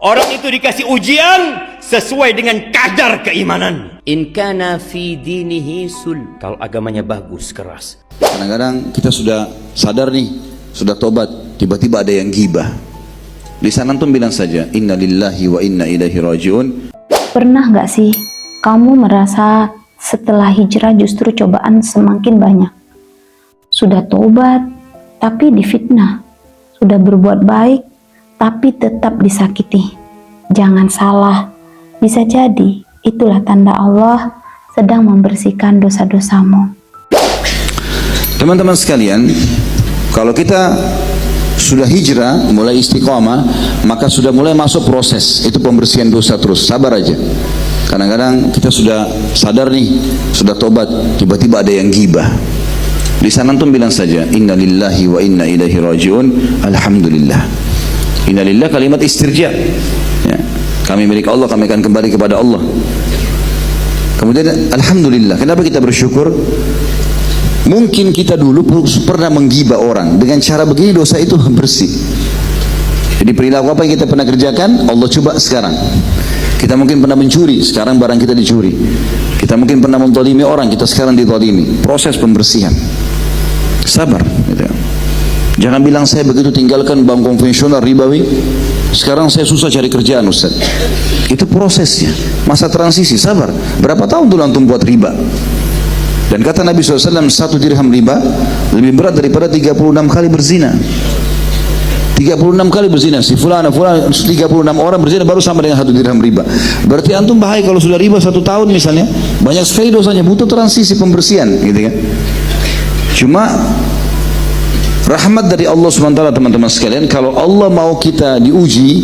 Orang itu dikasih ujian sesuai dengan kadar keimanan. In kana fi dinihi sul. Kalau agamanya bagus, keras. Kadang-kadang kita sudah sadar nih, sudah tobat, tiba-tiba ada yang gibah. Lisan antum bilang saja, Inna lillahi wa inna ilaihi rajiun. Pernah nggak sih kamu merasa setelah hijrah justru cobaan semakin banyak? Sudah tobat, tapi difitnah. Sudah berbuat baik, tapi tetap disakiti. Jangan salah, bisa jadi itulah tanda Allah sedang membersihkan dosa-dosamu. Teman-teman sekalian, kalau kita sudah hijrah, mulai istiqamah, maka sudah mulai masuk proses itu pembersihan dosa terus. Sabar aja. Kadang-kadang kita sudah sadar nih, sudah tobat, tiba-tiba ada yang gibah. Lisan antum bilang saja, Inna lillahi wa inna ilaihi rajiun. Alhamdulillah. Inna lillah kalimat istirja. Ya. Kami milik Allah, kami akan kembali kepada Allah. Kemudian alhamdulillah. Kenapa kita bersyukur? Mungkin kita dulu pernah menggibah orang dengan cara begini, dosa itu bersih. Jadi perilaku apa yang kita pernah kerjakan, Allah coba sekarang. Kita mungkin pernah mencuri, sekarang barang kita dicuri. Kita mungkin pernah menzalimi orang, kita sekarang dizalimi. Proses pembersihan. Sabar. Gitu. Jangan bilang saya begitu tinggalkan bank konvensional ribawi, sekarang saya susah cari kerjaan Ustaz. Itu prosesnya, masa transisi. Sabar. Berapa tahun dulu antum buat riba? Dan kata Nabi SAW, 1 dirham riba lebih berat daripada 36 kali berzina. 36 kali berzina, si fulana 36 orang berzina baru sama dengan 1 dirham riba. Berarti antum bahaya kalau sudah riba 1 tahun misalnya, banyak sekali dosanya, butuh transisi pembersihan, gitu kan. Cuma rahmat dari Allah SWT, teman-teman sekalian, kalau Allah mau kita diuji,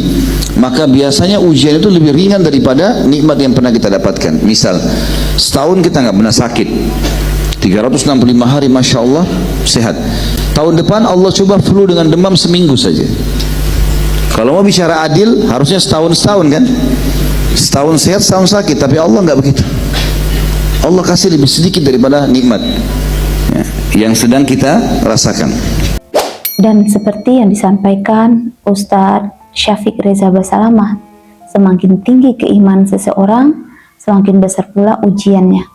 maka biasanya ujian itu lebih ringan daripada nikmat yang pernah kita dapatkan. Misal, setahun kita nggak pernah sakit, 365 hari Masya Allah sehat. Tahun depan Allah coba flu dengan demam seminggu saja. Kalau mau bicara adil, harusnya setahun kan? Setahun sehat, setahun sakit. Tapi Allah nggak begitu. Allah kasih lebih sedikit daripada nikmat ya, yang sedang kita rasakan. Dan seperti yang disampaikan Ustadz Syafiq Reza Basalamah, semakin tinggi keimanan seseorang, semakin besar pula ujiannya.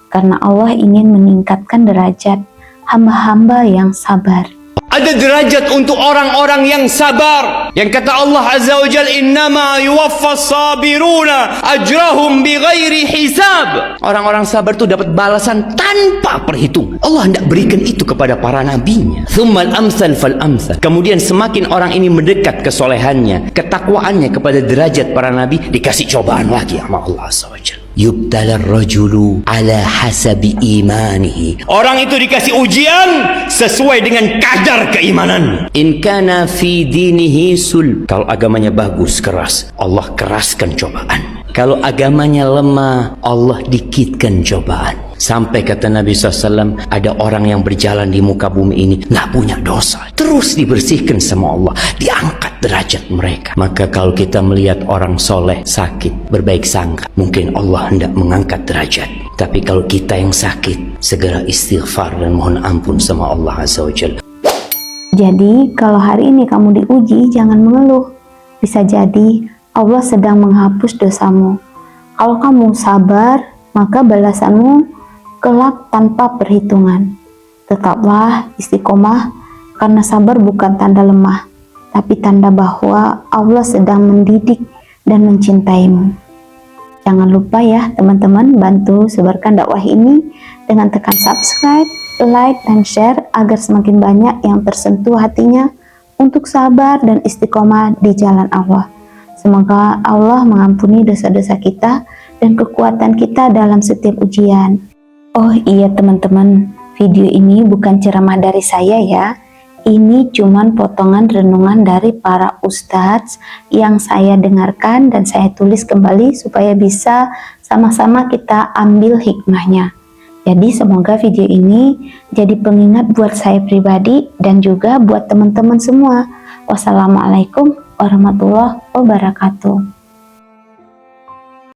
Karena Allah ingin meningkatkan derajat hamba-hamba yang sabar. Ada derajat untuk orang-orang yang sabar. Yang kata Allah Azza wa Jalla, innama yuwaffas sabiruna ajrahum bighairi hisab. Orang-orang sabar itu dapat balasan tanpa perhitungan. Allah hendak berikan itu kepada para nabinya. Tsummal amsal fal amsal. Kemudian semakin orang ini mendekat kesolehannya, ketakwaannya kepada derajat para nabi, dikasih cobaan lagi sama Allah Azza wa Jalla. Yubtalar rajulu ala hasabi imanihi. Orang itu dikasih ujian sesuai dengan kadar keimanan. In kana fi dinihi sul. Kalau agamanya bagus, keras, Allah keraskan cobaan. Kalau agamanya lemah, Allah dikitkan cobaan. Sampai kata Nabi SAW, ada orang yang berjalan di muka bumi ini nggak punya dosa, terus dibersihkan sama Allah, diangkat derajat mereka. Maka kalau kita melihat orang soleh sakit, berbaik sangka, mungkin Allah hendak mengangkat derajat. Tapi kalau kita yang sakit, segera istighfar dan mohon ampun sama Allah Azza wa Jalla. Jadi kalau hari ini kamu diuji, jangan mengeluh. Bisa jadi Allah sedang menghapus dosamu. Kalau kamu sabar, maka balasanmu kelak tanpa perhitungan. Tetaplah istiqomah, karena sabar bukan tanda lemah, tapi tanda bahwa Allah sedang mendidik dan mencintaimu. Jangan lupa ya teman-teman, bantu sebarkan dakwah ini dengan tekan subscribe, like, dan share agar semakin banyak yang tersentuh hatinya untuk sabar dan istiqomah di jalan Allah. Semoga Allah mengampuni dosa-dosa kita dan kekuatan kita dalam setiap ujian. Oh iya teman-teman, video ini bukan ceramah dari saya ya. Ini cuman potongan renungan dari para ustadz yang saya dengarkan dan saya tulis kembali supaya bisa sama-sama kita ambil hikmahnya. Jadi semoga video ini jadi pengingat buat saya pribadi dan juga buat teman-teman semua. Wassalamualaikum warahmatullahi wabarakatuh.